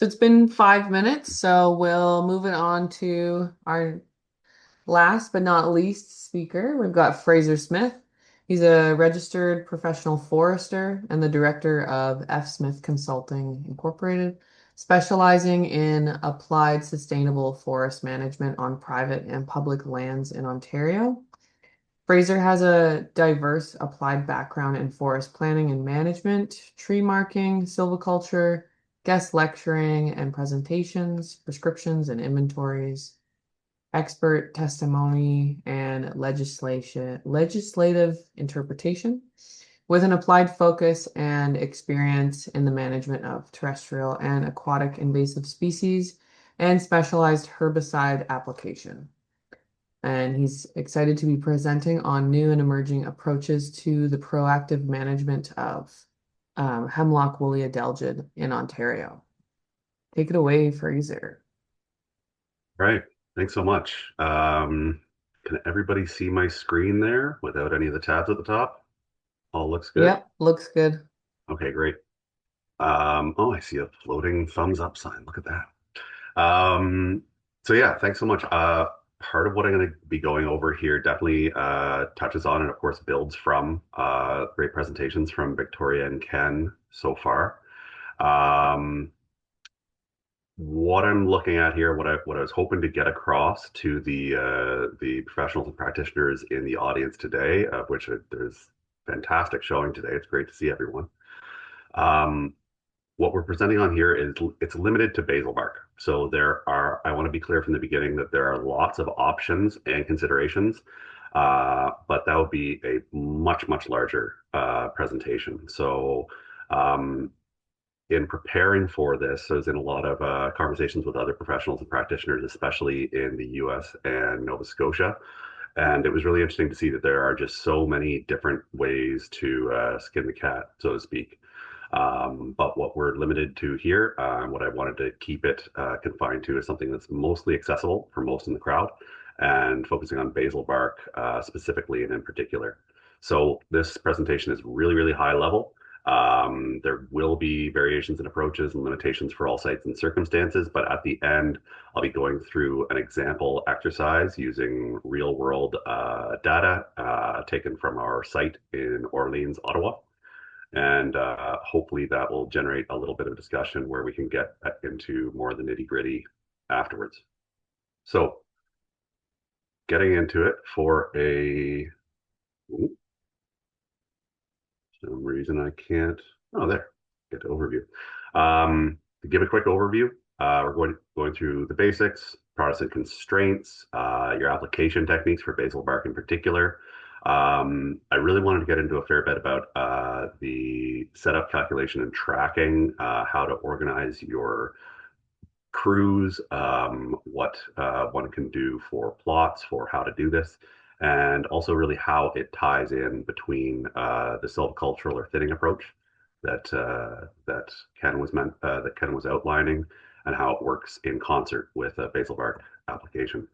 So it's been 5 minutes, so we'll move it on to our last but not least speaker. We've got Fraser Smith. He's a registered professional forester and the director of FSmith Consulting Incorporated, specializing in applied sustainable forest management on private and public lands in Ontario. Fraser has a diverse applied background in forest planning and management, tree marking, silviculture, guest lecturing and presentations, prescriptions and inventories, expert testimony, and legislative interpretation, with an applied focus and experience in the management of terrestrial and aquatic invasive species and specialized herbicide application. And he's excited to be presenting on new and emerging approaches to the proactive management of hemlock woolly adelgid in Ontario. Take it away, Fraser. Right. Thanks so much. Can everybody see my screen there without any of the tabs at the top? All looks good. Yep, looks good. Okay, great. Oh, I see a floating thumbs up sign. Look at that. So yeah, thanks so much. Part of what I'm going to be going over here definitely touches on and of course builds from great presentations from Victoria and Ken so far. Um, what I'm looking at here, what I was hoping to get across to the professionals and practitioners in the audience today, of which there's fantastic showing today. It's great to see everyone. Um, what we're presenting on here is it's limited to basal bark. So I want to be clear from the beginning that there are lots of options and considerations, but that would be a much larger presentation. So um, in preparing for this, I was in a lot of conversations with other professionals and practitioners, especially in the US and Nova Scotia. And it was really interesting to see that there are just so many different ways to skin the cat, so to speak. But what we're limited to here, what I wanted to keep it confined to, is something that's mostly accessible for most in the crowd and focusing on basal bark specifically and in particular. So this presentation is really high level. There will be variations in approaches and limitations for all sites and circumstances, but at the end, I'll be going through an example exercise using real world data taken from our site in Orleans, Ottawa. And hopefully that will generate a little bit of discussion where we can get into more of the nitty gritty afterwards. So getting into it for some reason I can't, oh, there, get to overview. To give a quick overview, we're going through the basics, Protestant constraints, your application techniques for basal bark in particular. I really wanted to get into a fair bit about the setup, calculation, and tracking, how to organize your crews, what one can do for plots, for how to do this, and also really how it ties in between the silvicultural or thinning approach that Ken was outlining, and how it works in concert with a basal bark application.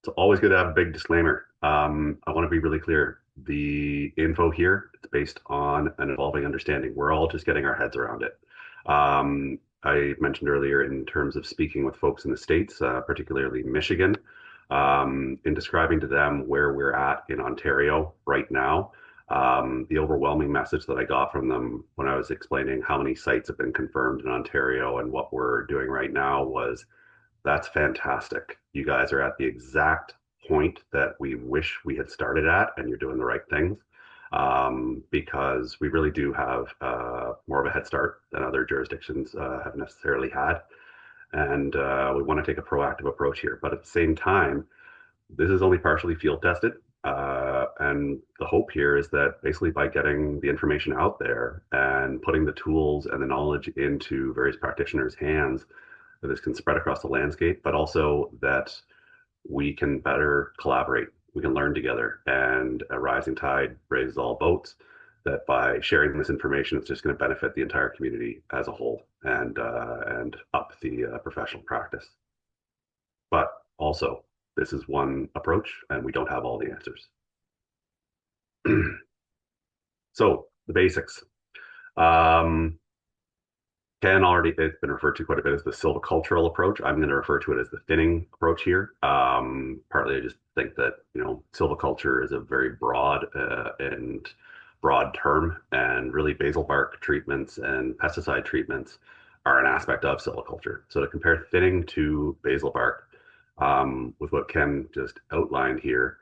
It's always good to have a big disclaimer. I want to be really clear. The info here is based on an evolving understanding. We're all just getting our heads around it. I mentioned earlier in terms of speaking with folks in the States, particularly Michigan, in describing to them where we're at in Ontario right now. The overwhelming message that I got from them when I was explaining how many sites have been confirmed in Ontario and what we're doing right now was, that's fantastic. You guys are at the exact point that we wish we had started at, and you're doing the right things, because we really do have more of a head start than other jurisdictions have necessarily had. And we want to take a proactive approach here. But at the same time, this is only partially field tested. And the hope here is that basically by getting the information out there and putting the tools and the knowledge into various practitioners' hands, that this can spread across the landscape, but also that we can better collaborate. We can learn together, and a rising tide raises all boats. That by sharing this information, it's just going to benefit the entire community as a whole, and up the professional practice. But also, this is one approach, and we don't have all the answers. So the basics. Um, Ken already, it's been referred to quite a bit as the silvicultural approach. I'm going to refer to it as the thinning approach here. Partly, I just think that, silviculture is a very broad term, and really basal bark treatments and pesticide treatments are an aspect of silviculture. So to compare thinning to basal bark, with what Ken just outlined here,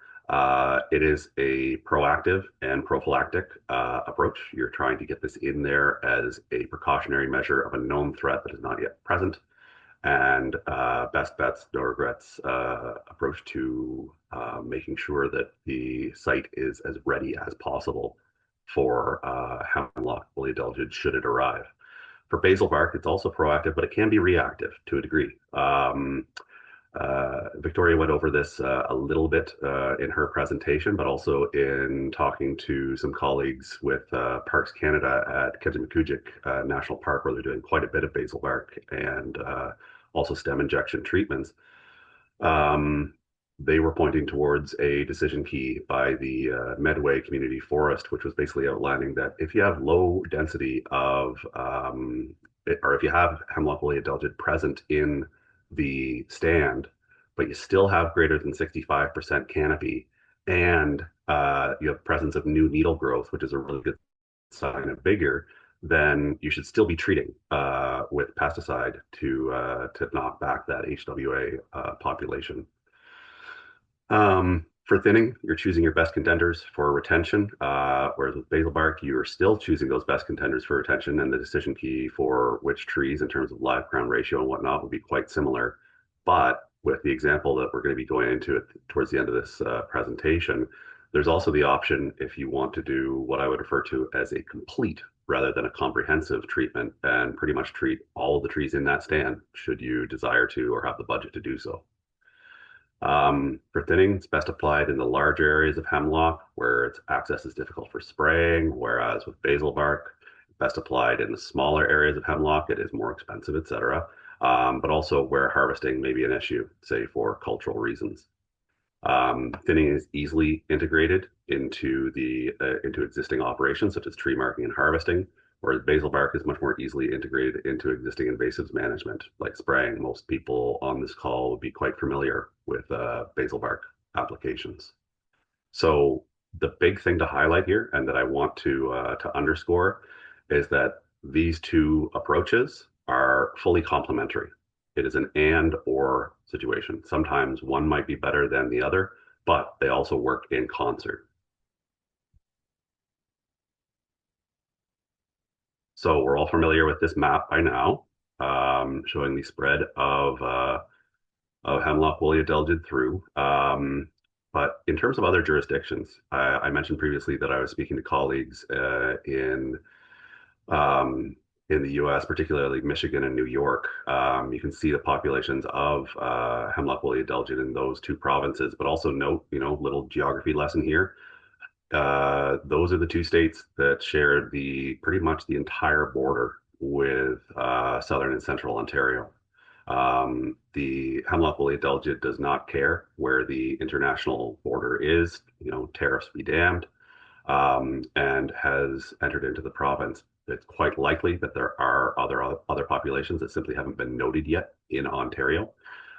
it is a proactive and prophylactic approach. You're trying to get this in there as a precautionary measure of a known threat that is not yet present. And best bets, no regrets approach to making sure that the site is as ready as possible for hemlock woolly adelgid should it arrive. For basal bark, it's also proactive, but it can be reactive to a degree. Victoria went over this a little bit in her presentation, but also in talking to some colleagues with Parks Canada at Kejimkujik National Park, where they're doing quite a bit of basal bark and also stem injection treatments. Um, they were pointing towards a decision key by the Medway Community Forest, which was basically outlining that if you have low density of, or if you have hemlock woolly adelgid present in the stand, but you still have greater than 65% canopy, and you have presence of new needle growth, which is a really good sign of vigor, then you should still be treating with pesticide to knock back that HWA population. For thinning, you're choosing your best contenders for retention, whereas with basal bark, you are still choosing those best contenders for retention, and the decision key for which trees in terms of live crown ratio and whatnot will be quite similar. But with the example that we're going to be going into it towards the end of this presentation, there's also the option if you want to do what I would refer to as a complete rather than a comprehensive treatment and pretty much treat all of the trees in that stand, should you desire to or have the budget to do so. For thinning, it's best applied in the larger areas of hemlock where its access is difficult for spraying, whereas with basal bark, best applied in the smaller areas of hemlock, it is more expensive, etc. But also where harvesting may be an issue, say for cultural reasons. Thinning is easily integrated into existing operations such as tree marking and harvesting, whereas basal bark is much more easily integrated into existing invasives management, like spraying. Most people on this call would be quite familiar with basal bark applications. So the big thing to highlight here, and that I want to underscore, is that these two approaches are fully complementary. It is an and or situation. Sometimes one might be better than the other, but they also work in concert. So we're all familiar with this map by now, showing the spread of hemlock woolly adelgid through. But in terms of other jurisdictions, I mentioned previously that I was speaking to colleagues um, in the U.S., particularly Michigan and New York. You can see the populations of hemlock woolly adelgid in those two provinces, but also note, little geography lesson here. Those are the two states that share the pretty much the entire border with southern and central Ontario. The hemlock woolly adelgid does not care where the international border is, tariffs be damned, and has entered into the province. It's quite likely that there are other populations that simply haven't been noted yet in Ontario.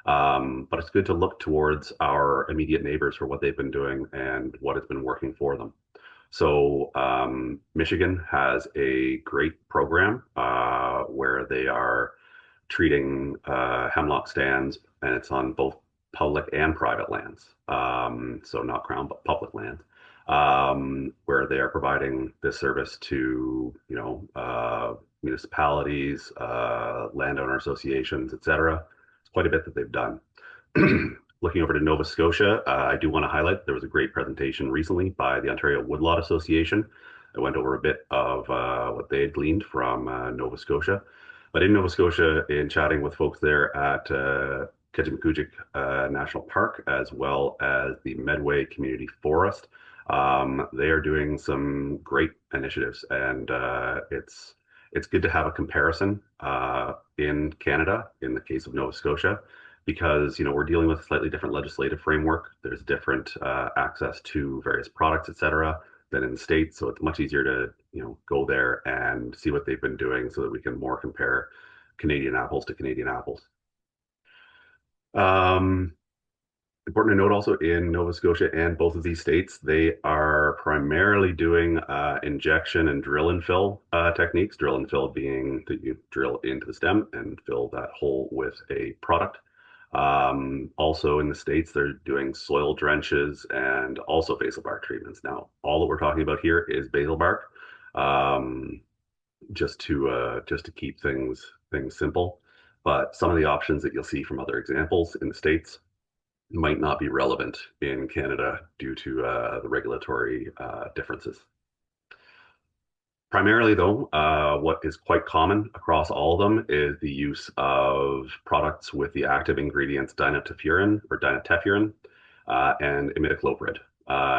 But it's good to look towards our immediate neighbors for what they've been doing and what has been working for them. So Michigan has a great program where they are treating hemlock stands, and it's on both public and private lands. So not crown, but public lands, where they are providing this service to, municipalities, landowner associations, etc. It's quite a bit that they've done. Looking over to Nova Scotia, I do want to highlight there was a great presentation recently by the Ontario Woodlot Association. I went over a bit of what they had gleaned from Nova Scotia. But in Nova Scotia, in chatting with folks there at Kejimkujik National Park, as well as the Medway Community Forest, they are doing some great initiatives, and it's good to have a comparison in Canada, in the case of Nova Scotia, because we're dealing with a slightly different legislative framework. There's different access to various products, etc. than in the States. So it's much easier to, go there and see what they've been doing so that we can more compare Canadian apples to Canadian apples. Um, Important to note also in Nova Scotia and both of these states, they are primarily doing injection and drill and fill techniques. Drill and fill being that you drill into the stem and fill that hole with a product. Also in the States, they're doing soil drenches and also basal bark treatments. Now, all that we're talking about here is basal bark, um, just to keep things simple. But some of the options that you'll see from other examples in the States might not be relevant in Canada due to the regulatory differences. Primarily, though, what is quite common across all of them is the use of products with the active ingredients dinoteffurin or dinoteffurin and imidacloprid.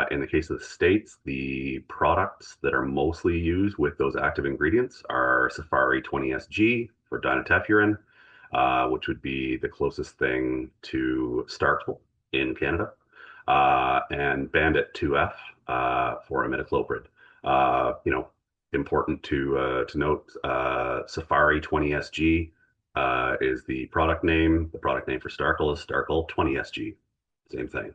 In the case of the States, the products that are mostly used with those active ingredients are Safari 20SG for dinoteffurin, which would be the closest thing to Starkle in Canada, and Bandit 2F for imidacloprid. Important to note, Safari 20SG is the product name. The product name for Starkle is Starkle 20SG. Same thing.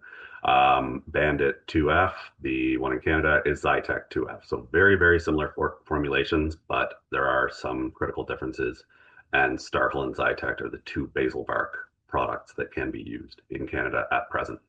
Bandit 2F, the one in Canada, is Xytect 2F. So very, very similar formulations, but there are some critical differences. And Starkle and Xytect are the two basal bark products that can be used in Canada at present.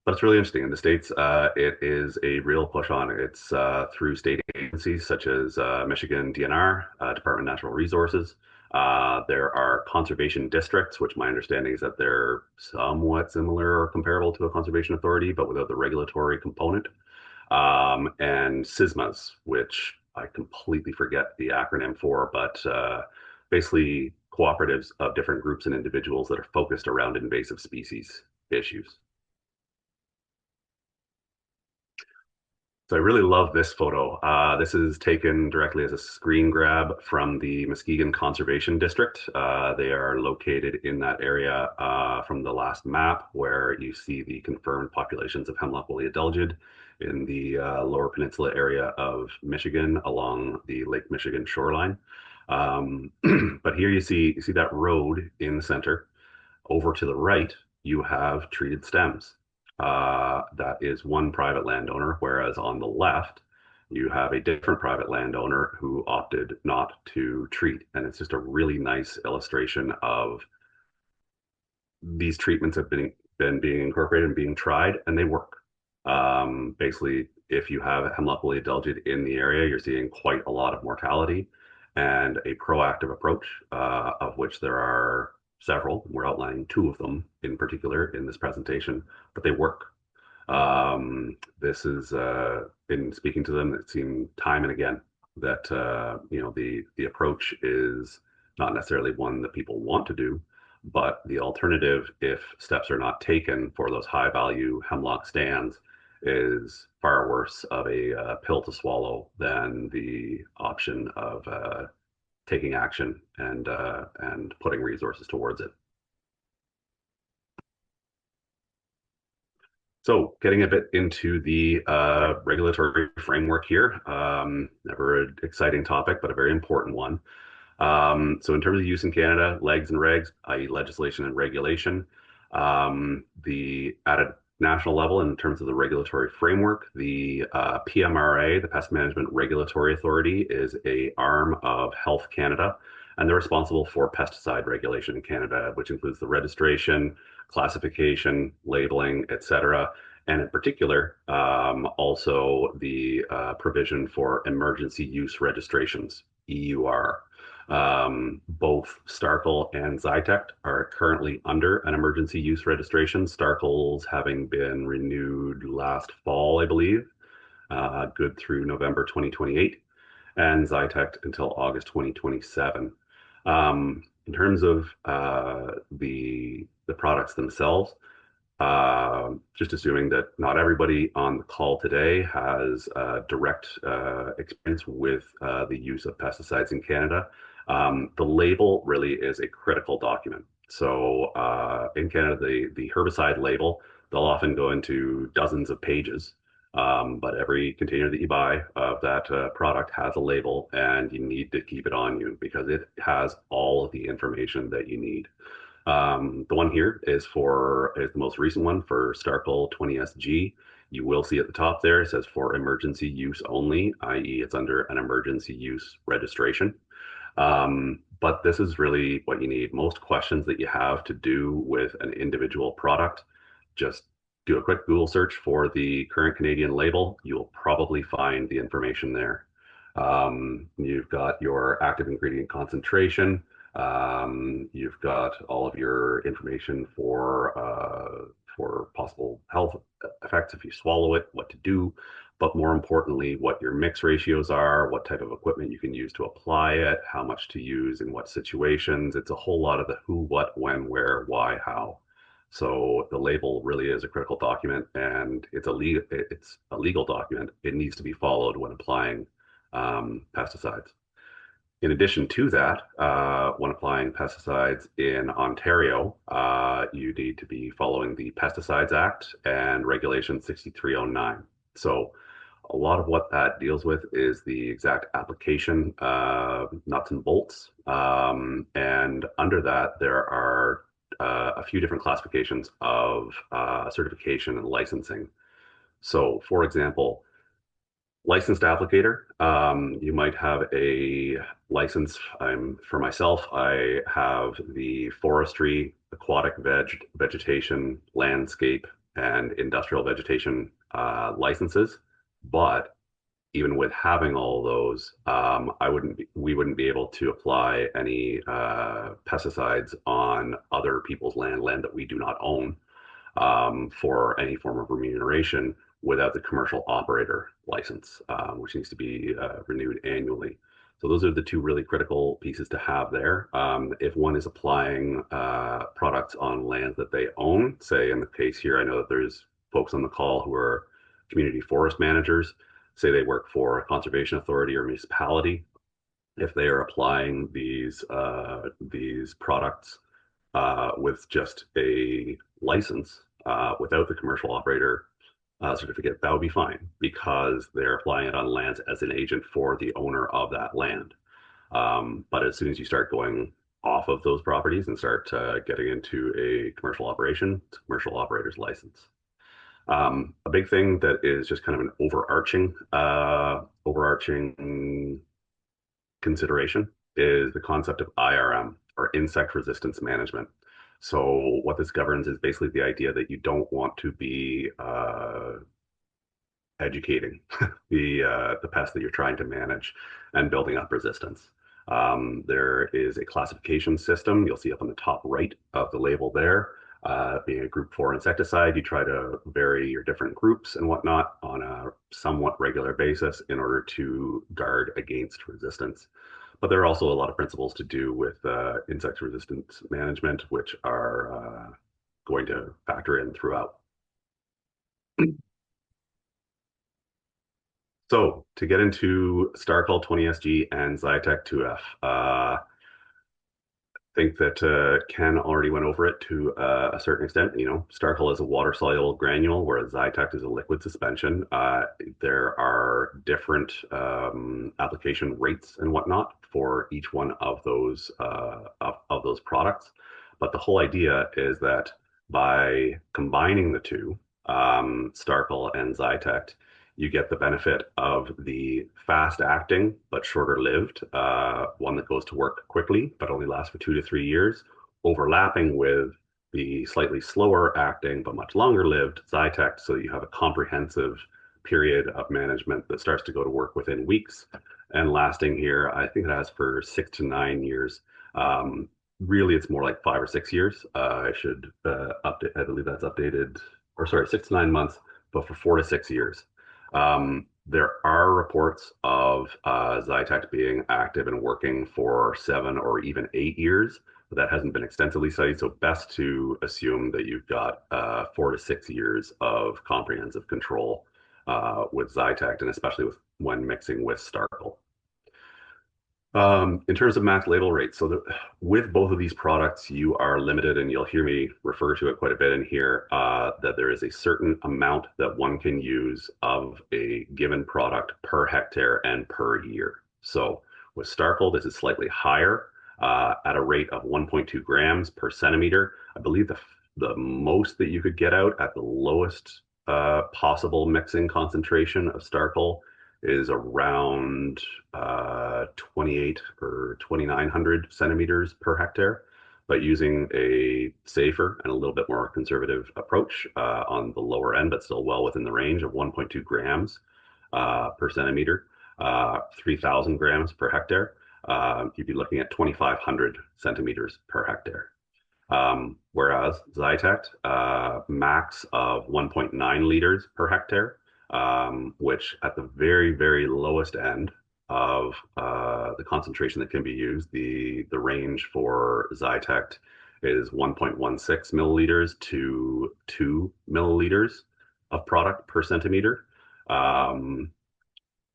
But it's really interesting. In the States, it is a real push on it. It's through state agencies such as Michigan DNR, Department of Natural Resources. There are conservation districts, which my understanding is that they're somewhat similar or comparable to a conservation authority, but without the regulatory component. And SISMAs, which I completely forget the acronym for, but basically cooperatives of different groups and individuals that are focused around invasive species issues. So I really love this photo. This is taken directly as a screen grab from the Muskegon Conservation District. They are located in that area from the last map where you see the confirmed populations of hemlock woolly adelgid in the lower peninsula area of Michigan along the Lake Michigan shoreline. But here you see that road in the center. Over to the right, you have treated stems. That is one private landowner, whereas on the left, you have a different private landowner who opted not to treat. And it's just a really nice illustration of these treatments have been being incorporated and being tried, and they work. Basically, if you have hemlock woolly adelgid in the area, you're seeing quite a lot of mortality, and a proactive approach, of which there are several. We're outlining two of them in particular in this presentation, but they work. This is in speaking to them, it seemed time and again that the approach is not necessarily one that people want to do, but the alternative, if steps are not taken for those high value hemlock stands, is far worse of a pill to swallow than the option of taking action and putting resources towards it. So getting a bit into the regulatory framework here, never an exciting topic, but a very important one. So in terms of use in Canada, legs and regs, i.e. legislation and regulation, at a national level, in terms of the regulatory framework, the PMRA, the Pest Management Regulatory Authority, is a arm of Health Canada, and they're responsible for pesticide regulation in Canada, which includes the registration, classification, labeling, etc. And in particular, also the provision for emergency use registrations, EUR. Both Starkle and Xytect are currently under an emergency use registration. Starkle's having been renewed last fall, I believe, good through November 2028, and Xytect until August 2027. In terms of the products themselves, just assuming that not everybody on the call today has direct experience with the use of pesticides in Canada. The label really is a critical document. So in Canada, the herbicide label, they'll often go into dozens of pages. But every container that you buy of that product has a label, and you need to keep it on you because it has all of the information that you need. The one here is the most recent one for Starkle 20SG. You will see at the top there, it says for emergency use only, i.e. it's under an emergency use registration. But this is really what you need. Most questions that you have to do with an individual product, just do a quick Google search for the current Canadian label. You'll probably find the information there. You've got your active ingredient concentration. You've got all of your information for possible health effects if you swallow it, what to do, but more importantly, what your mix ratios are, what type of equipment you can use to apply it, how much to use in what situations. It's a whole lot of the who, what, when, where, why, how. So the label really is a critical document, and it's a legal document. It needs to be followed when applying pesticides. In addition to that, when applying pesticides in Ontario, you need to be following the Pesticides Act and Regulation 6309. So a lot of what that deals with is the exact application, nuts and bolts. And under that, there are a few different classifications of certification and licensing. So, for example, licensed applicator. You might have a license. For myself, I have the forestry, aquatic vegetation, landscape, and industrial vegetation licenses. But even with having all those, we wouldn't be able to apply any pesticides on other people's land that we do not own for any form of remuneration without the commercial operator license, which needs to be renewed annually. So those are the two really critical pieces to have there. If one is applying products on land that they own, say in the case here, I know that there's folks on the call who are community forest managers, say they work for a conservation authority or municipality. If they are applying these products with just a license without the commercial operator certificate, that would be fine because they're applying it on lands as an agent for the owner of that land. But as soon as you start going off of those properties and start getting into a commercial operation, it's a commercial operator's license. A big thing that is just kind of an overarching consideration is the concept of IRM, or insect resistance management. So what this governs is basically the idea that you don't want to be educating the pest that you're trying to manage and building up resistance. There is a classification system you'll see up on the top right of the label there. Being a group 4 insecticide, you try to vary your different groups and whatnot on a somewhat regular basis in order to guard against resistance. But there are also a lot of principles to do with insect resistance management, which are going to factor in throughout. So to get into Starkle 20SG and Xytect 2F, think that Ken already went over it to a certain extent. You know, Starkle is a water-soluble granule, whereas Xytect is a liquid suspension. There are different application rates and whatnot for each one of those products. But the whole idea is that by combining the two, Starkle and Xytect, you get the benefit of the fast acting but shorter lived, one that goes to work quickly but only lasts for 2 to 3 years, overlapping with the slightly slower acting but much longer lived Xytect, so you have a comprehensive period of management that starts to go to work within weeks and lasting here, I think it has for 6 to 9 years. Really, it's more like 5 or 6 years. I should update, I believe that's updated, or sorry, 6 to 9 months, but for 4 to 6 years. There are reports of Xytect being active and working for 7 or even 8 years, but that hasn't been extensively studied. So best to assume that you've got 4 to 6 years of comprehensive control with Xytect, and especially when mixing with Starkle. In terms of max label rate, with both of these products, you are limited, and you'll hear me refer to it quite a bit in here, that there is a certain amount that one can use of a given product per hectare and per year. So with Starkle, this is slightly higher at a rate of 1.2 grams per centimeter. I believe the most that you could get out at the lowest possible mixing concentration of Starkle is around 28 or 2,900 centimeters per hectare, but using a safer and a little bit more conservative approach on the lower end, but still well within the range of 1.2 grams per centimeter, 3,000 grams per hectare. You'd be looking at 2,500 centimeters per hectare. Whereas Xytect, max of 1.9 liters per hectare, which at the very, very lowest end of the concentration that can be used, the range for Xytect is 1.16 milliliters to 2 milliliters of product per centimeter. Um,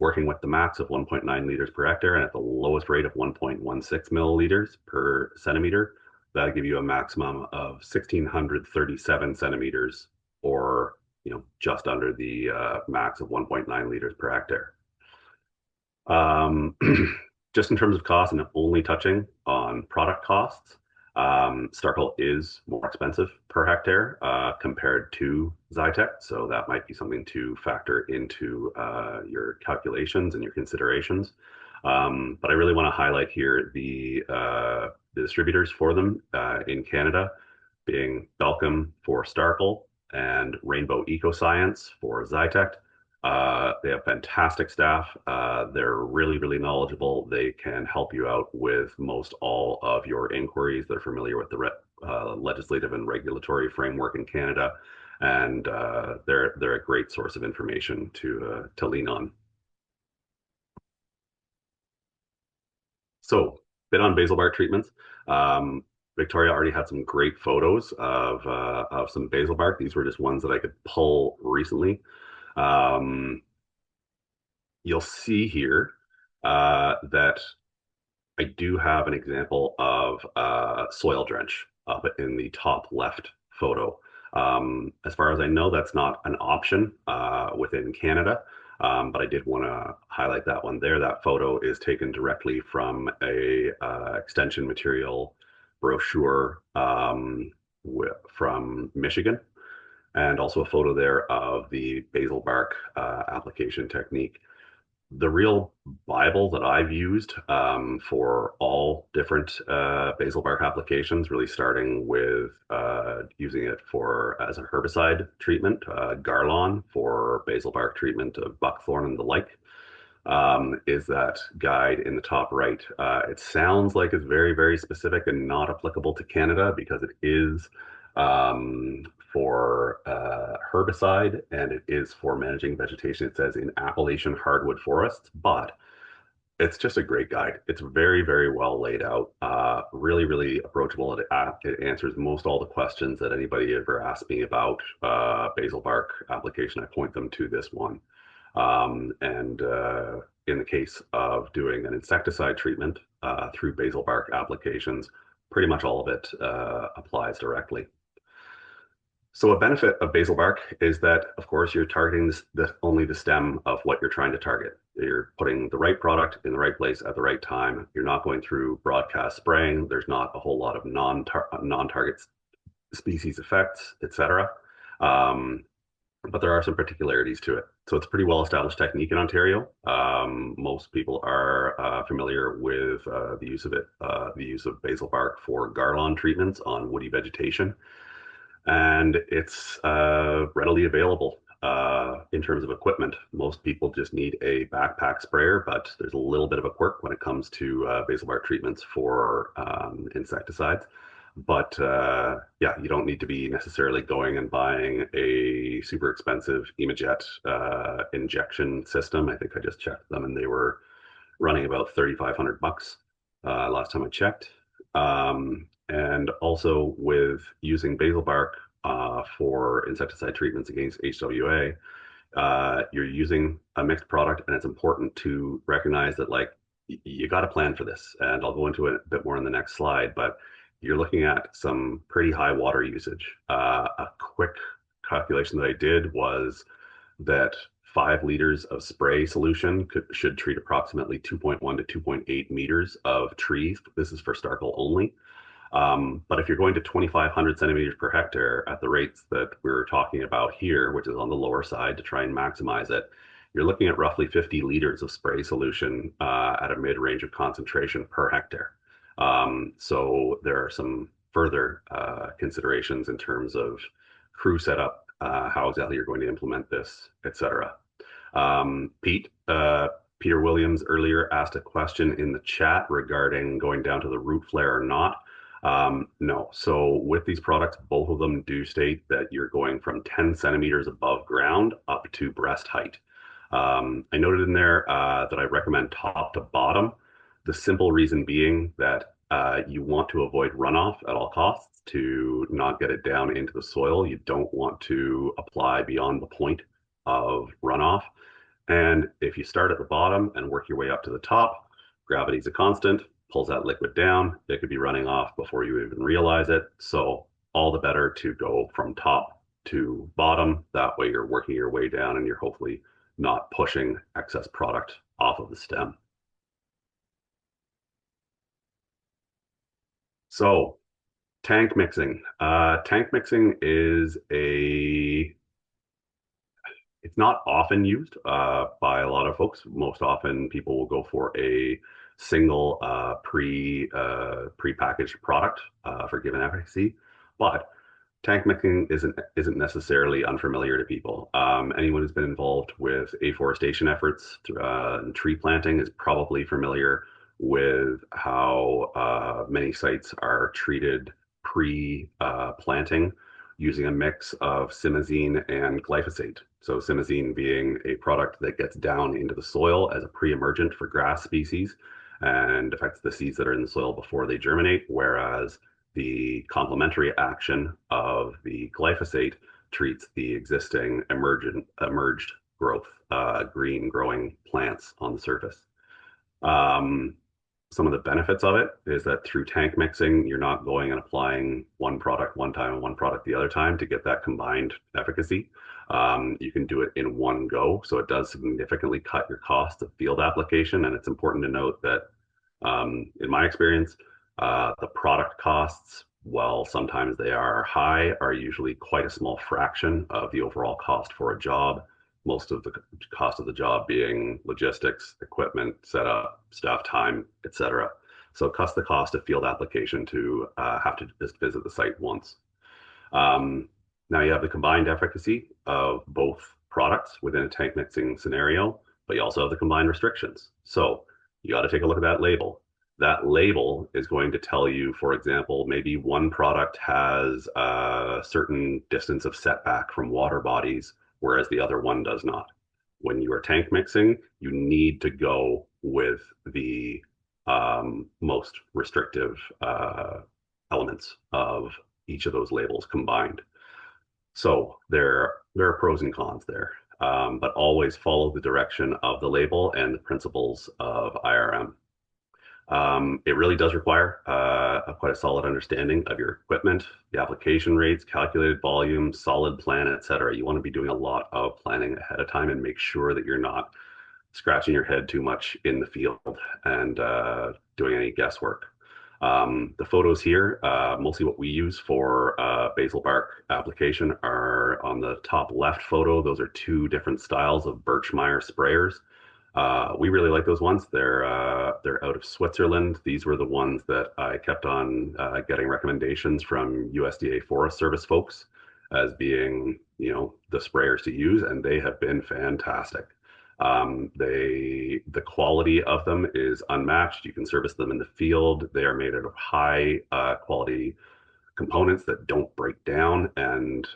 Working with the max of 1.9 liters per hectare and at the lowest rate of 1.16 milliliters per centimeter, that'll give you a maximum of 1,637 centimeters, or just under the max of 1.9 liters per hectare. Um, just in terms of cost and only touching on product costs, Starkle is more expensive per hectare compared to Xytect, so that might be something to factor into your calculations and your considerations. But I really want to highlight here the distributors for them in Canada, being Belcom for Starkle and Rainbow Ecoscience for Xytect. They have fantastic staff. They're really, really knowledgeable. They can help you out with most all of your inquiries. They're familiar with the legislative and regulatory framework in Canada, and they're a great source of information to lean on. So, bit on basal bark treatments. Um, Victoria already had some great photos of some basal bark. These were just ones that I could pull recently. Um, you'll see here that I do have an example of soil drench up in the top left photo. As far as I know, that's not an option within Canada, but I did want to highlight that one there. That photo is taken directly from a extension material brochure from Michigan, and also a photo there of the basal bark application technique. The real Bible that I've used for all different basal bark applications, really starting with using it for as a herbicide treatment, Garlon for basal bark treatment of buckthorn and the like, is that guide in the top right. It sounds like it's very, very specific and not applicable to Canada because it is for herbicide and it is for managing vegetation. It says in Appalachian hardwood forests, but it's just a great guide. It's very, very well laid out, really, really approachable. It answers most all the questions that anybody ever asked me about basal bark application. I point them to this one. And in the case of doing an insecticide treatment through basal bark applications, pretty much all of it applies directly. So a benefit of basal bark is that, of course, you're targeting only the stem of what you're trying to target. You're putting the right product in the right place at the right time. You're not going through broadcast spraying. There's not a whole lot of non-target species effects, etc. Um, but there are some particularities to it. So it's a pretty well-established technique in Ontario. Most people are familiar with the use of basal bark for Garlon treatments on woody vegetation, and it's readily available in terms of equipment. Most people just need a backpack sprayer, but there's a little bit of a quirk when it comes to basal bark treatments for insecticides. But yeah, you don't need to be necessarily going and buying a super expensive Imajet injection system. I think I just checked them and they were running about 3,500 bucks last time I checked. And also with using basal bark for insecticide treatments against HWA, you're using a mixed product, and it's important to recognize that like you got to plan for this, and I'll go into it a bit more in the next slide. But you're looking at some pretty high water usage. A quick calculation that I did was that 5 liters of spray solution should treat approximately 2.1 to 2.8 meters of trees. This is for Starkle only. But if you're going to 2,500 centimeters per hectare at the rates that we're talking about here, which is on the lower side to try and maximize it, you're looking at roughly 50 liters of spray solution at a mid-range of concentration per hectare. So there are some further considerations in terms of crew setup, how exactly you're going to implement this, etc. Peter Williams earlier asked a question in the chat regarding going down to the root flare or not. No. So with these products, both of them do state that you're going from 10 centimeters above ground up to breast height. I noted in there that I recommend top to bottom. The simple reason being that you want to avoid runoff at all costs to not get it down into the soil. You don't want to apply beyond the point of runoff. And if you start at the bottom and work your way up to the top, gravity's a constant, pulls that liquid down. It could be running off before you even realize it. So all the better to go from top to bottom. That way you're working your way down and you're hopefully not pushing excess product off of the stem. So tank mixing. Tank mixing is it's not often used by a lot of folks. Most often, people will go for a single pre-packaged product for given efficacy. But tank mixing isn't necessarily unfamiliar to people. Anyone who's been involved with afforestation efforts and tree planting is probably familiar with how many sites are treated pre-planting using a mix of simazine and glyphosate. So simazine being a product that gets down into the soil as a pre-emergent for grass species and affects the seeds that are in the soil before they germinate, whereas the complementary action of the glyphosate treats the existing emerged growth, green growing plants on the surface. Um, some of the benefits of it is that through tank mixing, you're not going and applying one product one time and one product the other time to get that combined efficacy. You can do it in one go, so it does significantly cut your cost of field application. And it's important to note that, in my experience, the product costs, while sometimes they are high, are usually quite a small fraction of the overall cost for a job. Most of the cost of the job being logistics, equipment, setup, staff time, etc. So it cuts the cost of field application to have to just visit the site once. Um, Now you have the combined efficacy of both products within a tank mixing scenario, but you also have the combined restrictions. So you got to take a look at that label. That label is going to tell you, for example, maybe one product has a certain distance of setback from water bodies, whereas the other one does not. When you are tank mixing, you need to go with the most restrictive elements of each of those labels combined. So there are pros and cons there, but always follow the direction of the label and the principles of IRM. It really does require quite a solid understanding of your equipment, the application rates, calculated volume, solid plan, etc. You want to be doing a lot of planning ahead of time and make sure that you're not scratching your head too much in the field and doing any guesswork. The photos here, mostly what we use for basal bark application are on the top left photo. Those are two different styles of Birchmeier sprayers. We really like those ones. They're out of Switzerland. These were the ones that I kept on getting recommendations from USDA Forest Service folks as being, the sprayers to use, and they have been fantastic. The quality of them is unmatched. You can service them in the field. They are made out of high quality components that don't break down, and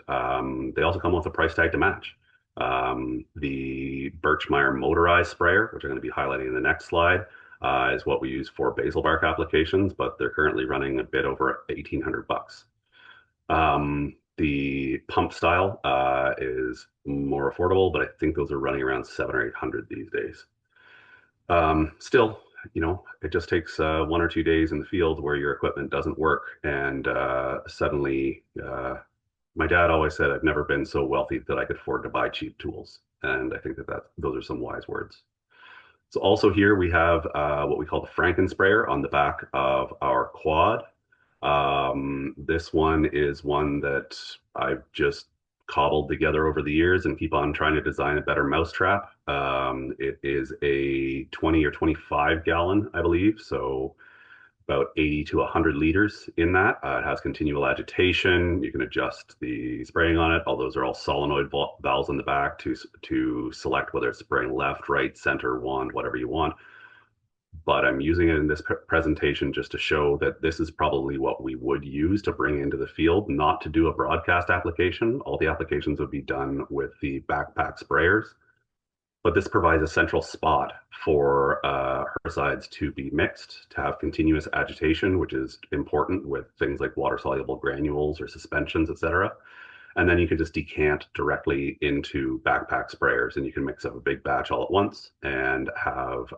they also come with a price tag to match. The Birchmeier motorized sprayer, which I'm going to be highlighting in the next slide, is what we use for basal bark applications, but they're currently running a bit over $1,800. The pump style is more affordable, but I think those are running around 700 or 800 these days. Still, it just takes 1 or 2 days in the field where your equipment doesn't work, and suddenly, my dad always said, "I've never been so wealthy that I could afford to buy cheap tools," and I think that those are some wise words. So also here we have what we call the Franken sprayer on the back of our quad. This one is one that I've just cobbled together over the years and keep on trying to design a better mousetrap. It is a 20 or 25 gallon, I believe. So about 80 to 100 liters in that. It has continual agitation. You can adjust the spraying on it. All those are all solenoid valves in the back to select whether it's spraying left, right, center, wand, whatever you want. But I'm using it in this presentation just to show that this is probably what we would use to bring into the field, not to do a broadcast application. All the applications would be done with the backpack sprayers, but this provides a central spot for herbicides to be mixed, to have continuous agitation, which is important with things like water-soluble granules or suspensions, etc. And then you can just decant directly into backpack sprayers, and you can mix up a big batch all at once and have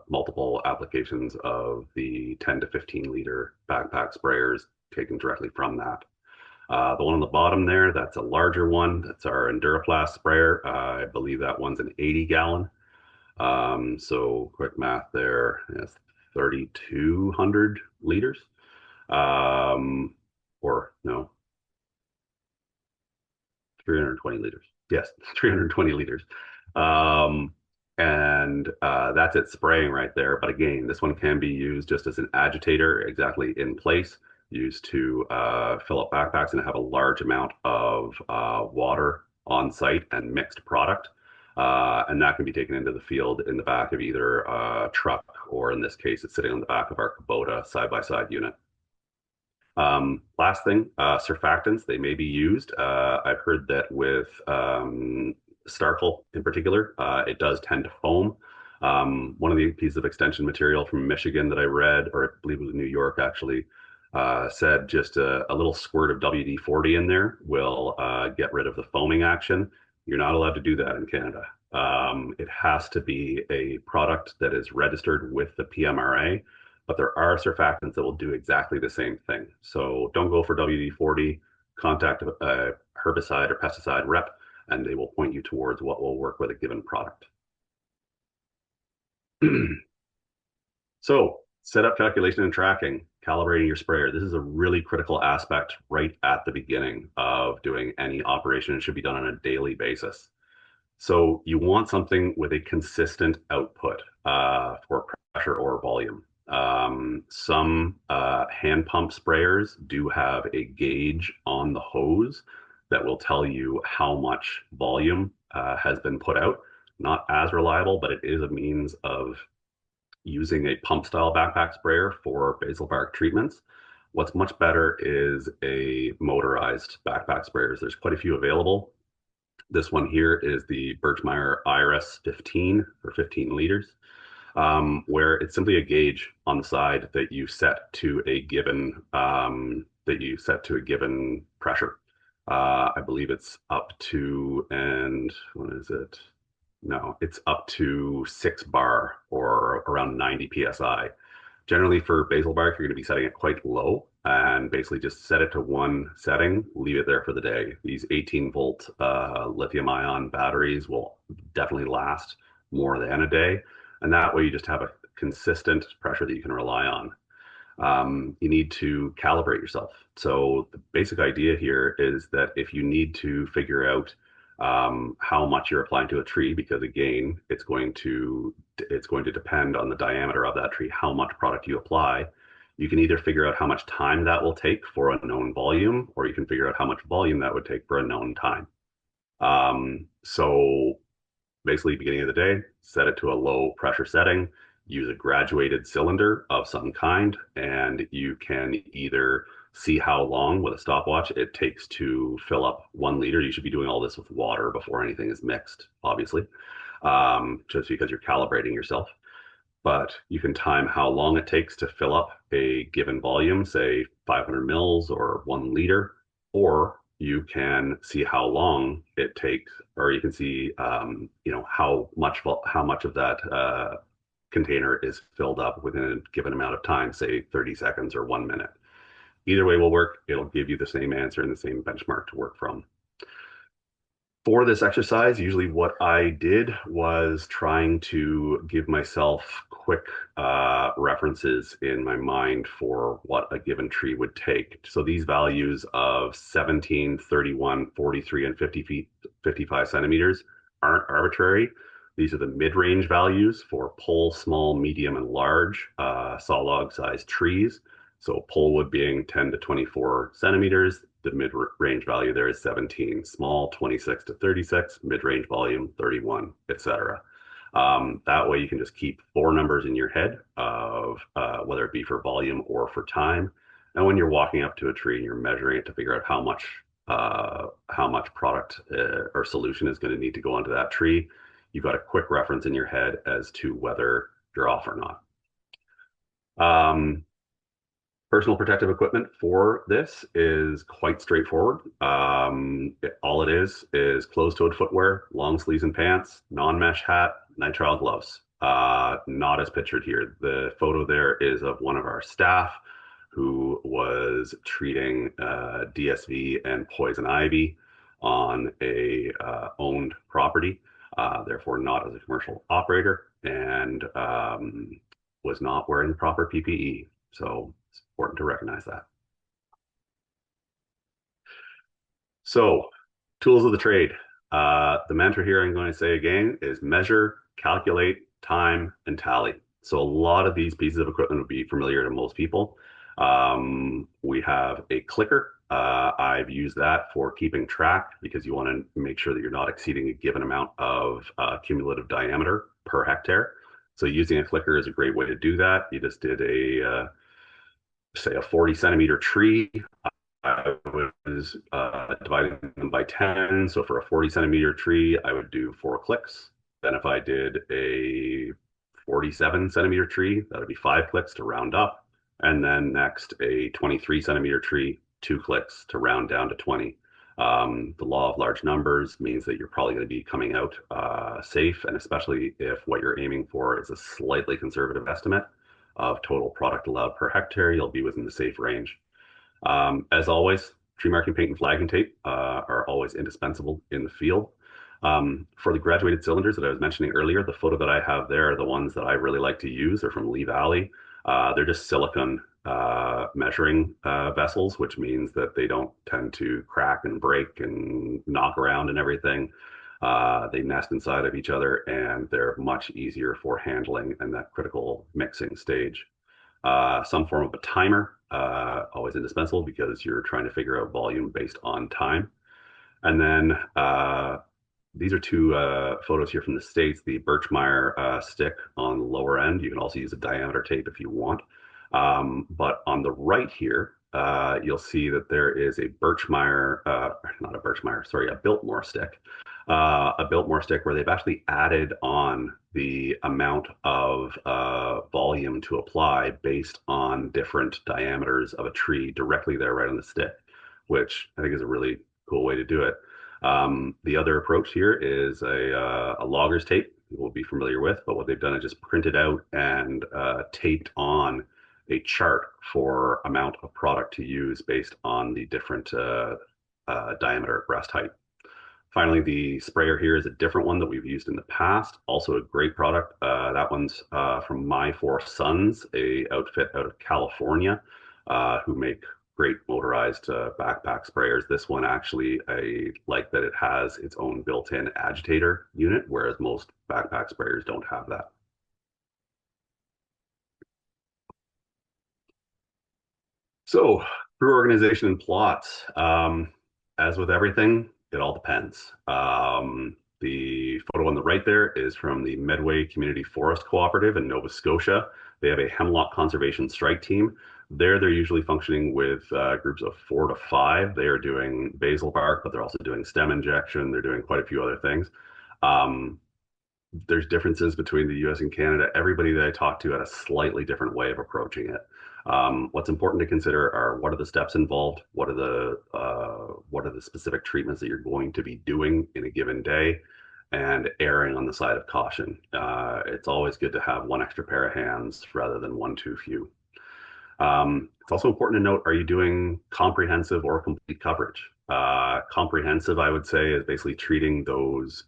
multiple applications of the 10 to 15 liter backpack sprayers taken directly from that. The one on the bottom there, that's a larger one. That's our Enduraplast sprayer. I believe that one's an 80 gallon. So quick math there, that's 3,200 liters. Or no, 320 liters. Yes, 320 liters. Um, and that's it spraying right there. But again, this one can be used just as an agitator, exactly in place, used to fill up backpacks and have a large amount of water on site and mixed product. And that can be taken into the field in the back of either a truck, or in this case, it's sitting on the back of our Kubota side-by-side unit. Last thing, surfactants, they may be used. I've heard that with Starkle in particular, it does tend to foam. One of the pieces of extension material from Michigan that I read, or I believe it was New York actually, said just a little squirt of WD-40 in there will get rid of the foaming action. You're not allowed to do that in Canada. It has to be a product that is registered with the PMRA, but there are surfactants that will do exactly the same thing. So don't go for WD-40, contact a herbicide or pesticide rep, and they will point you towards what will work with a given product. So setup, calculation, and tracking, calibrating your sprayer. This is a really critical aspect right at the beginning of doing any operation. It should be done on a daily basis. So you want something with a consistent output for pressure or volume. Some hand pump sprayers do have a gauge on the hose that will tell you how much volume has been put out. Not as reliable, but it is a means of using a pump style backpack sprayer for basal bark treatments. What's much better is a motorized backpack sprayers. There's quite a few available. This one here is the Birchmeier IRS 15 for 15 liters, where it's simply a gauge on the side that you set to a given pressure. I believe it's up to, and what is it? No, it's up to 6 bar or around 90 psi. Generally for basal bark, you're going to be setting it quite low and basically just set it to one setting, leave it there for the day. These 18-volt lithium ion batteries will definitely last more than a day. And that way you just have a consistent pressure that you can rely on. You need to calibrate yourself. So the basic idea here is that if you need to figure out how much you're applying to a tree, because again, it's going to depend on the diameter of that tree, how much product you apply. You can either figure out how much time that will take for a known volume, or you can figure out how much volume that would take for a known time. So basically, beginning of the day, set it to a low pressure setting, use a graduated cylinder of some kind, and you can either see how long with a stopwatch it takes to fill up 1 liter. You should be doing all this with water before anything is mixed, obviously, just because you're calibrating yourself. But you can time how long it takes to fill up a given volume, say 500 mils or 1 liter, or you can see how long it takes, or you can see, how much of that container is filled up within a given amount of time, say 30 seconds or 1 minute. Either way will work. It'll give you the same answer and the same benchmark to work from. For this exercise, usually what I did was trying to give myself quick references in my mind for what a given tree would take. So these values of 17, 31, 43, and 50 feet, 55 centimeters aren't arbitrary. These are the mid-range values for pole, small, medium, and large saw log sized trees. So polewood being 10 to 24 centimeters, the mid-range value there is 17, small 26 to 36, mid-range volume 31, etc. That way you can just keep four numbers in your head of whether it be for volume or for time. And when you're walking up to a tree and you're measuring it to figure out how much product or solution is going to need to go onto that tree, you've got a quick reference in your head as to whether you're off or not. Personal protective equipment for this is quite straightforward. All it is closed-toed footwear, long sleeves and pants, non-mesh hat, nitrile gloves. Not as pictured here. The photo there is of one of our staff who was treating DSV and poison ivy on a owned property, therefore not as a commercial operator, and was not wearing proper PPE. So it's important to recognize that. So, tools of the trade. The mantra here I'm going to say again is measure, calculate, time, and tally. So a lot of these pieces of equipment would be familiar to most people. We have a clicker. I've used that for keeping track because you want to make sure that you're not exceeding a given amount of cumulative diameter per hectare. So using a clicker is a great way to do that. You just did say a 40 centimeter tree. I was dividing them by 10. So for a 40 centimeter tree, I would do 4 clicks. Then if I did a 47 centimeter tree, that would be 5 clicks to round up. And then next, a 23 centimeter tree, 2 clicks to round down to 20. The law of large numbers means that you're probably going to be coming out safe, and especially if what you're aiming for is a slightly conservative estimate of total product allowed per hectare, you'll be within the safe range. As always, tree marking paint and flagging tape are always indispensable in the field. For the graduated cylinders that I was mentioning earlier, the photo that I have there are the ones that I really like to use. They're from Lee Valley. They're just silicone measuring vessels, which means that they don't tend to crack and break and knock around and everything. They nest inside of each other and they're much easier for handling in that critical mixing stage. Some form of a timer, always indispensable because you're trying to figure out volume based on time. And then these are two photos here from the States, the Birchmeier stick on the lower end. You can also use a diameter tape if you want. But on the right here, you'll see that there is a Birchmeier, not a Birchmeier, sorry, a Biltmore stick. A Biltmore stick where they've actually added on the amount of volume to apply based on different diameters of a tree directly there right on the stick, which I think is a really cool way to do it. The other approach here is a logger's tape we'll be familiar with, but what they've done is just printed out and taped on a chart for amount of product to use based on the different diameter breast height. Finally, the sprayer here is a different one that we've used in the past. Also a great product. That one's from My Four Sons, a outfit out of California, who make great motorized backpack sprayers. This one actually, I like that it has its own built-in agitator unit, whereas most backpack sprayers don't have that. So, crew organization and plots. As with everything, it all depends. The photo on the right there is from the Medway Community Forest Cooperative in Nova Scotia. They have a hemlock conservation strike team. There, they're usually functioning with groups of 4 to 5. They are doing basal bark, but they're also doing stem injection. They're doing quite a few other things. There's differences between the US and Canada. Everybody that I talk to had a slightly different way of approaching it. What's important to consider are what are the steps involved, what are the specific treatments that you're going to be doing in a given day, and erring on the side of caution. It's always good to have one extra pair of hands rather than one too few. It's also important to note, are you doing comprehensive or complete coverage? Comprehensive, I would say, is basically treating those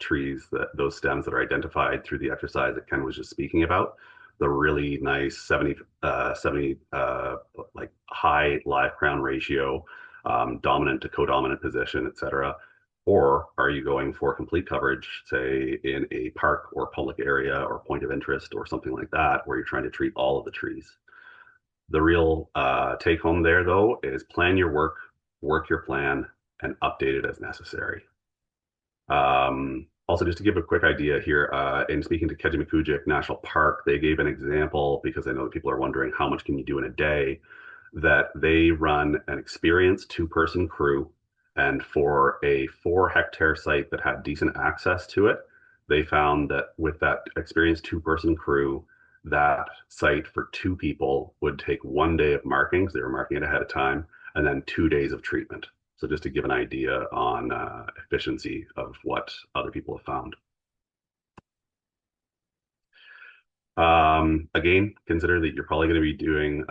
trees, those stems that are identified through the exercise that Ken was just speaking about. The really nice 70 like high live crown ratio, dominant to co-dominant position, etc. Or are you going for complete coverage, say in a park or public area or point of interest or something like that, where you're trying to treat all of the trees? The real take home there, though, is plan your work, work your plan, and update it as necessary. Also, just to give a quick idea here, in speaking to Kejimkujik National Park, they gave an example because I know that people are wondering how much can you do in a day, that they run an experienced two-person crew, and for a 4 hectare site that had decent access to it, they found that with that experienced two-person crew, that site for 2 people would take 1 day of marking, because they were marking it ahead of time, and then 2 days of treatment. So just to give an idea on efficiency of what other people have found. Again, consider that you're probably going to be doing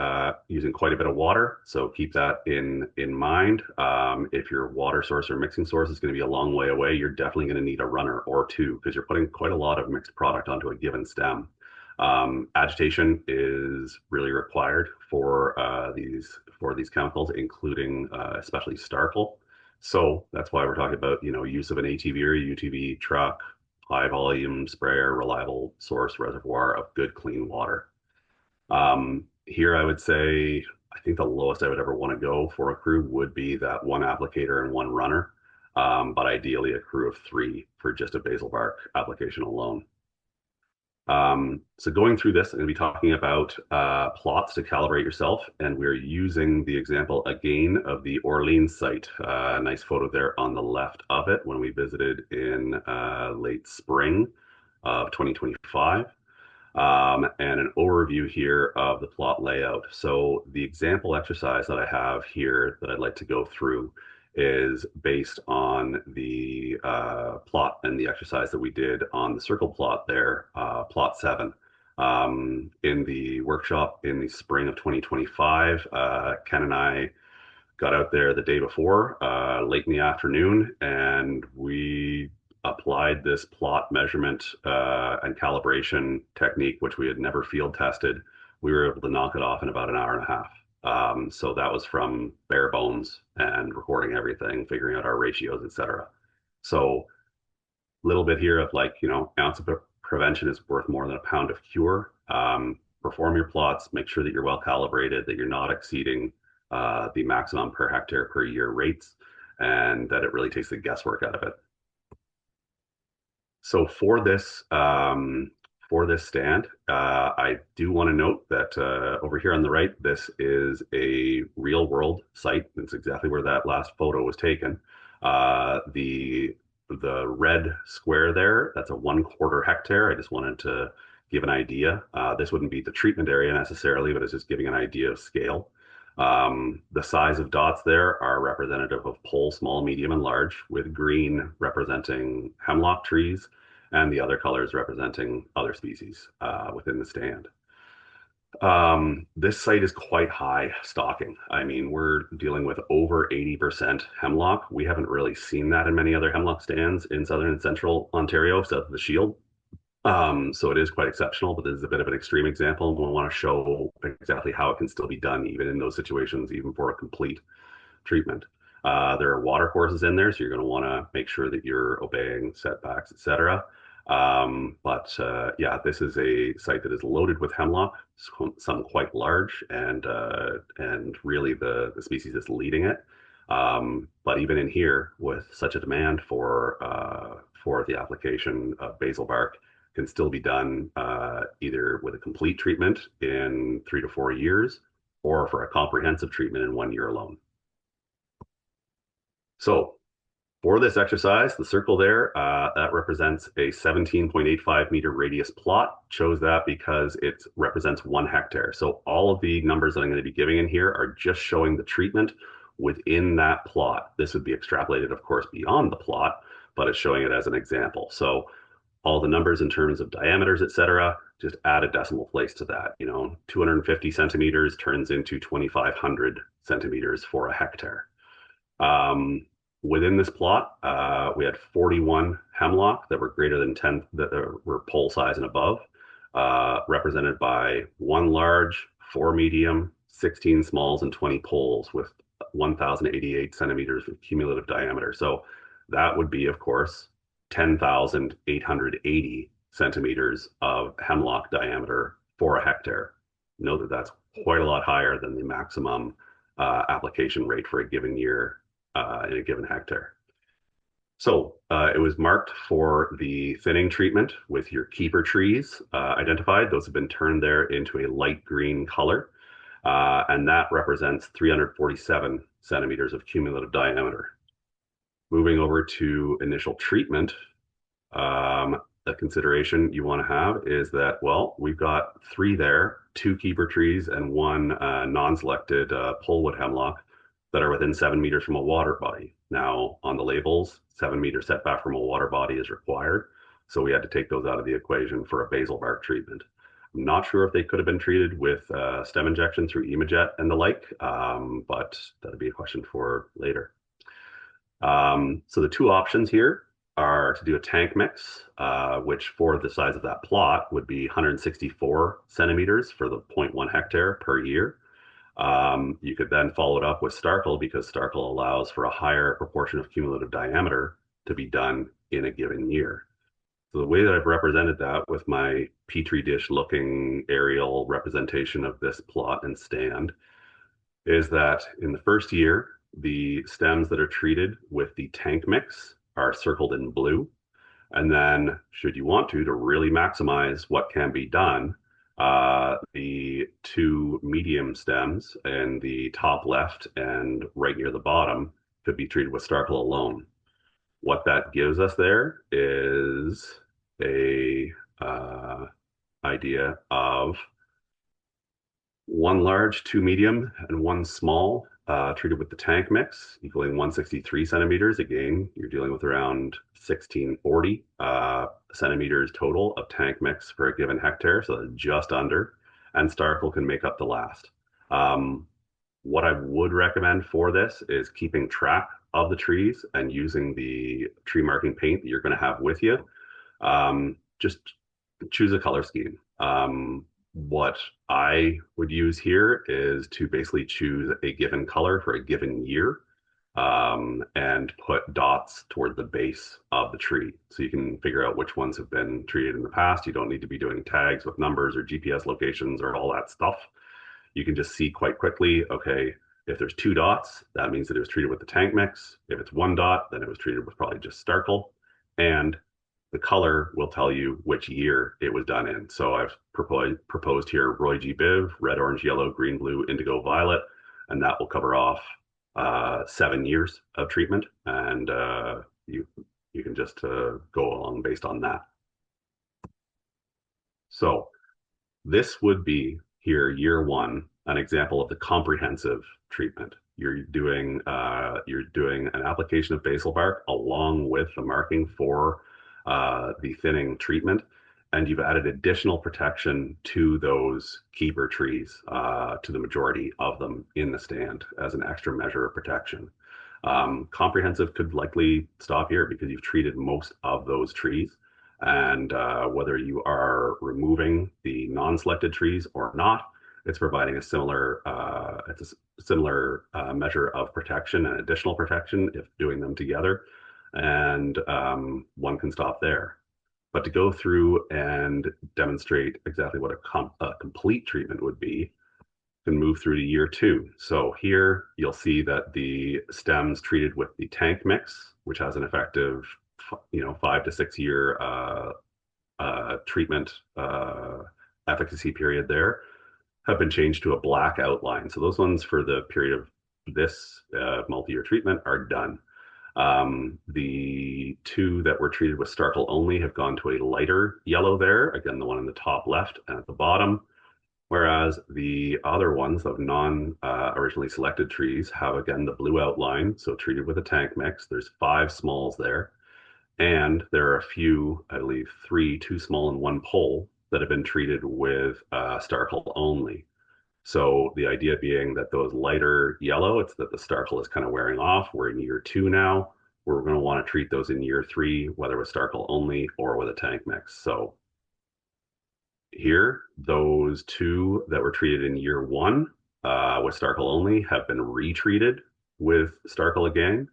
using quite a bit of water, so keep that in mind. If your water source or mixing source is going to be a long way away, you're definitely going to need a runner or two because you're putting quite a lot of mixed product onto a given stem. Agitation is really required for these chemicals, including especially Starkle. So that's why we're talking about use of an ATV or a UTV truck, high volume sprayer, reliable source reservoir of good clean water. Here I would say I think the lowest I would ever want to go for a crew would be that one applicator and one runner, but ideally a crew of 3 for just a basal bark application alone. So going through this, I'm going to be talking about plots to calibrate yourself, and we're using the example again of the Orleans site. A nice photo there on the left of it when we visited in late spring of 2025. And an overview here of the plot layout. So the example exercise that I have here that I'd like to go through is based on the plot and the exercise that we did on the circle plot there, plot 7. In the workshop in the spring of 2025, Ken and I got out there the day before, late in the afternoon, and we applied this plot measurement and calibration technique, which we had never field tested. We were able to knock it off in about an hour and a half. So that was from bare bones and recording everything, figuring out our ratios, etc. So a little bit here of like, ounce of prevention is worth more than a pound of cure. Perform your plots, make sure that you're well calibrated, that you're not exceeding the maximum per hectare per year rates, and that it really takes the guesswork out of it. So for this stand, I do want to note that over here on the right, this is a real world site. That's exactly where that last photo was taken. The red square there, that's a 1/4 hectare. I just wanted to give an idea. This wouldn't be the treatment area necessarily, but it's just giving an idea of scale. The size of dots there are representative of pole, small, medium, and large, with green representing hemlock trees and the other colors representing other species within the stand. This site is quite high stocking. I mean, we're dealing with over 80% hemlock. We haven't really seen that in many other hemlock stands in southern and central Ontario, south of the Shield. So it is quite exceptional, but this is a bit of an extreme example, and we want to show exactly how it can still be done even in those situations, even for a complete treatment. There are water courses in there, so you're going to want to make sure that you're obeying setbacks, etc. Yeah, this is a site that is loaded with hemlock, some quite large, and really the species that's leading it. But even in here, with such a demand for the application of basal bark, can still be done either with a complete treatment in 3 to 4 years, or for a comprehensive treatment in 1 year alone. So for this exercise, the circle there, that represents a 17.85 meter radius plot. Chose that because it represents 1 hectare. So all of the numbers that I'm going to be giving in here are just showing the treatment within that plot. This would be extrapolated, of course, beyond the plot, but it's showing it as an example. So all the numbers in terms of diameters, etc., just add a decimal place to that. 250 centimeters turns into 2,500 centimeters for a hectare. Um, Within this plot, we had 41 hemlock that were greater than 10, that were pole size and above, represented by one large, four medium, 16 smalls, and 20 poles with 1,088 centimeters of cumulative diameter. So that would be, of course, 10,880 centimeters of hemlock diameter for a hectare. Note that that's quite a lot higher than the maximum application rate for a given year in a given hectare. So it was marked for the thinning treatment with your keeper trees identified. Those have been turned there into a light green color, and that represents 347 centimeters of cumulative diameter. Moving over to initial treatment, the consideration you want to have is that, well, we've got three there, two keeper trees and one non-selected polewood hemlock that are within 7 meters from a water body. Now, on the labels, 7 meter setback from a water body is required. So we had to take those out of the equation for a basal bark treatment. I'm not sure if they could have been treated with stem injection through Imajet and the like, but that'll be a question for later. So the two options here are to do a tank mix, which for the size of that plot would be 164 centimeters for the 0.1 hectare per year. You could then follow it up with Starkle because Starkle allows for a higher proportion of cumulative diameter to be done in a given year. So the way that I've represented that with my Petri dish looking aerial representation of this plot and stand is that in the first year, the stems that are treated with the tank mix are circled in blue. And then, should you want to really maximize what can be done, the two medium stems in the top left and right near the bottom could be treated with Starkle alone. What that gives us there is a idea of one large, two medium, and one small treated with the tank mix, equaling 163 centimeters. Again, you're dealing with around 1640 centimeters total of tank mix for a given hectare, so that's just under. And Starkle can make up the last. What I would recommend for this is keeping track of the trees and using the tree marking paint that you're going to have with you. Just choose a color scheme. What I would use here is to basically choose a given color for a given year and put dots toward the base of the tree. So you can figure out which ones have been treated in the past. You don't need to be doing tags with numbers or GPS locations or all that stuff. You can just see quite quickly, okay, if there's two dots, that means that it was treated with the tank mix. If it's one dot, then it was treated with probably just Starkle. And the color will tell you which year it was done in. So I've proposed here Roy G. Biv, red, orange, yellow, green, blue, indigo, violet, and that will cover off 7 years of treatment. And you can just go along based on that. So this would be here, year one, an example of the comprehensive treatment. You're doing an application of basal bark along with the marking for the thinning treatment, and you've added additional protection to those keeper trees, to the majority of them in the stand as an extra measure of protection. Comprehensive could likely stop here because you've treated most of those trees. And whether you are removing the non-selected trees or not, it's providing a similar measure of protection and additional protection if doing them together. And one can stop there. But to go through and demonstrate exactly what a complete treatment would be, can move through to year two. So here you'll see that the stems treated with the tank mix, which has an effective 5 to 6 year treatment efficacy period there, have been changed to a black outline. So those ones for the period of this multi-year treatment are done. The two that were treated with Starkle only have gone to a lighter yellow there. Again, the one in the top left and at the bottom. Whereas the other ones of non-originally selected trees have, again, the blue outline, so treated with a tank mix. There's 5 smalls there. And there are a few, I believe, three, two small and one pole that have been treated with Starkle only. So the idea being that those lighter yellow, it's that the Starkle is kind of wearing off. We're in year two now. We're going to want to treat those in year three, whether with Starkle only or with a tank mix. So here, those two that were treated in year one with Starkle only have been retreated with Starkle again.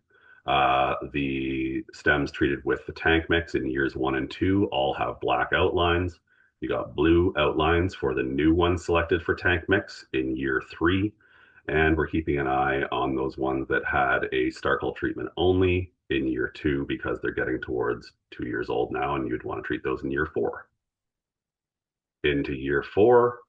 The stems treated with the tank mix in years one and two all have black outlines. You got blue outlines for the new ones selected for tank mix in year three. And we're keeping an eye on those ones that had a Starkle treatment only in year two because they're getting towards 2 years old now, and you'd want to treat those in year four. Into year four,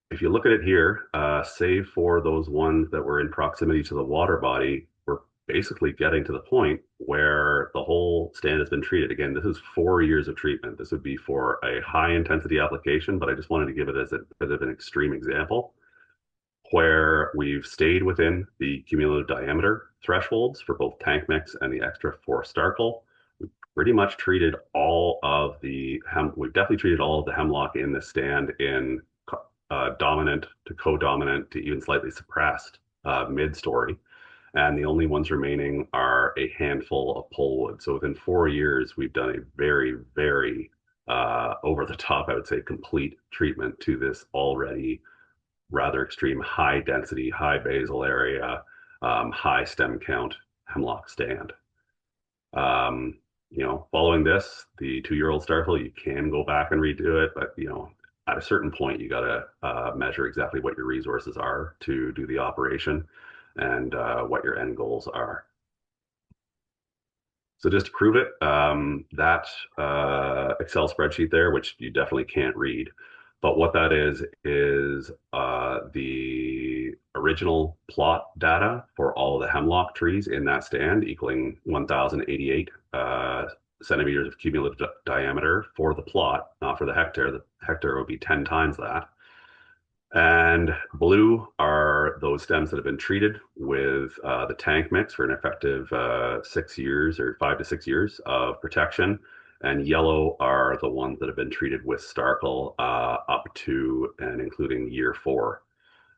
if you look at it here, save for those ones that were in proximity to the water body, we're basically getting to the point where the whole stand has been treated. Again, this is 4 years of treatment. This would be for a high intensity application, but I just wanted to give it as a bit of an extreme example where we've stayed within the cumulative diameter thresholds for both tank mix and the extra for Starkle. We've pretty much treated all of we've definitely treated all of the hemlock in this stand in dominant to co-dominant to even slightly suppressed mid-story. And the only ones remaining are a handful of polewood. So within 4 years, we've done a very, very over the top, I would say, complete treatment to this already rather extreme high density, high basal area, high stem count hemlock stand. Following this, the 2 year old Starkle, you can go back and redo it, but at a certain point, you got to measure exactly what your resources are to do the operation and what your end goals are. So just to prove it, that Excel spreadsheet there, which you definitely can't read, but what that is the original plot data for all of the hemlock trees in that stand, equaling 1,088 centimeters of cumulative diameter for the plot, not for the hectare. The hectare would be 10 times that. And blue are those stems that have been treated with the tank mix for an effective 6 years or 5 to 6 years of protection. And yellow are the ones that have been treated with Starkle up to and including year four.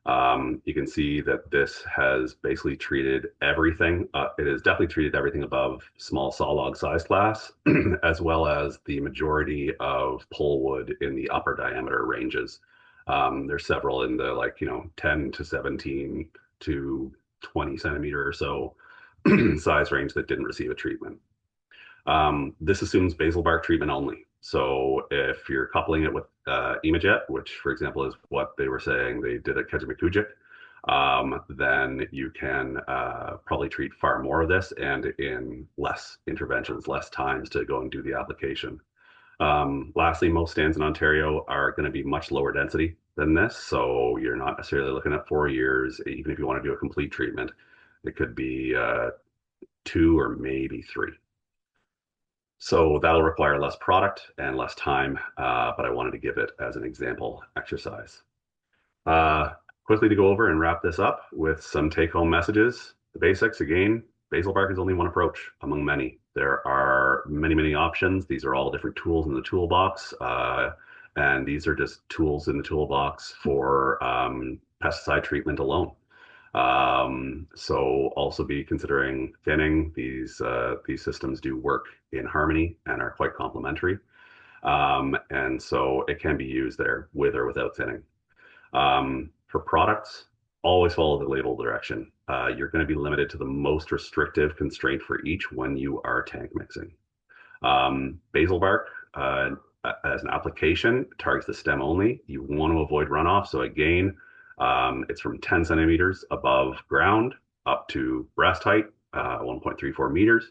You can see that this has basically treated everything. It has definitely treated everything above small saw log size class, as well as the majority of pole wood in the upper diameter ranges. There's several in the 10 to 17 to 20 centimeter or so size range that didn't receive a treatment. This assumes basal bark treatment only. So if you're coupling it with Imajet, which for example is what they were saying they did at Kejimkujik, then you can probably treat far more of this and in less interventions, less times to go and do the application. Lastly, most stands in Ontario are going to be much lower density than this. So you're not necessarily looking at 4 years, even if you want to do a complete treatment. It could be 2 or maybe 3. So that'll require less product and less time, but I wanted to give it as an example exercise. Uh, Quickly to go over and wrap this up with some take-home messages. The basics, again, basal bark is only one approach among many. There are many, many options. These are all different tools in the toolbox, and these are just tools in the toolbox for pesticide treatment alone. So also be considering thinning. These systems do work in harmony and are quite complementary. And so it can be used there with or without thinning. For products, always follow the label direction. You're going to be limited to the most restrictive constraint for each when you are tank mixing. Basal bark, as an application, targets the stem only. You want to avoid runoff. So again, it's from 10 centimeters above ground up to breast height, 1.34 meters.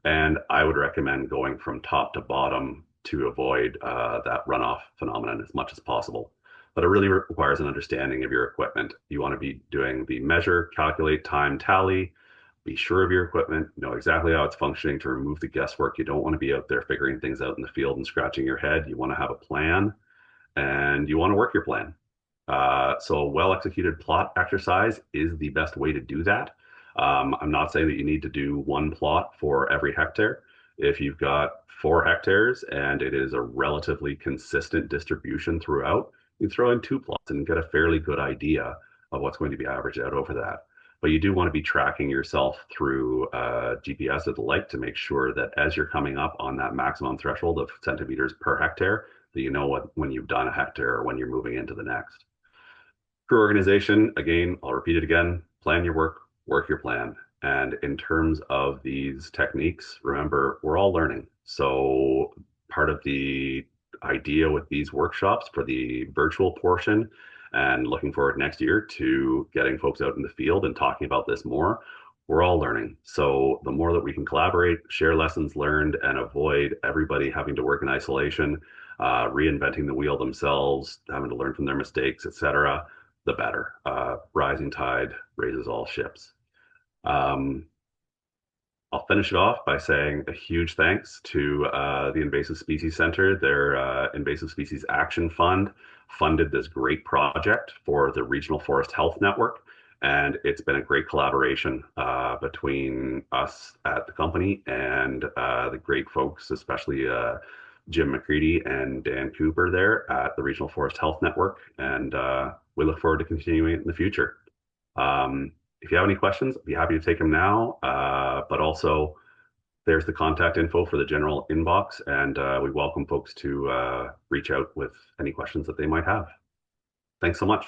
And I would recommend going from top to bottom to avoid that runoff phenomenon as much as possible. But it really requires an understanding of your equipment. You want to be doing the measure, calculate, time, tally, be sure of your equipment, know exactly how it's functioning to remove the guesswork. You don't want to be out there figuring things out in the field and scratching your head. You want to have a plan and you want to work your plan. So a well-executed plot exercise is the best way to do that. I'm not saying that you need to do one plot for every hectare. If you've got 4 hectares and it is a relatively consistent distribution throughout, you throw in 2 plots and get a fairly good idea of what's going to be averaged out over that. But you do want to be tracking yourself through GPS or the like to make sure that as you're coming up on that maximum threshold of centimeters per hectare, that you know what when you've done a hectare or when you're moving into the next. Crew organization, again, I'll repeat it again, plan your work, work your plan. And in terms of these techniques, remember, we're all learning. So part of the idea with these workshops for the virtual portion and looking forward next year to getting folks out in the field and talking about this more, we're all learning. So the more that we can collaborate, share lessons learned, and avoid everybody having to work in isolation, reinventing the wheel themselves, having to learn from their mistakes, etc., the better. Rising tide raises all ships. Um, I'll finish it off by saying a huge thanks to the Invasive Species Center. Their Invasive Species Action Fund funded this great project for the Regional Forest Health Network. And it's been a great collaboration between us at the company and the great folks, especially Jim McCready and Dan Cooper there at the Regional Forest Health Network. And we look forward to continuing it in the future. Um, if you have any questions, I'd be happy to take them now. But also, there's the contact info for the general inbox, and we welcome folks to reach out with any questions that they might have. Thanks so much.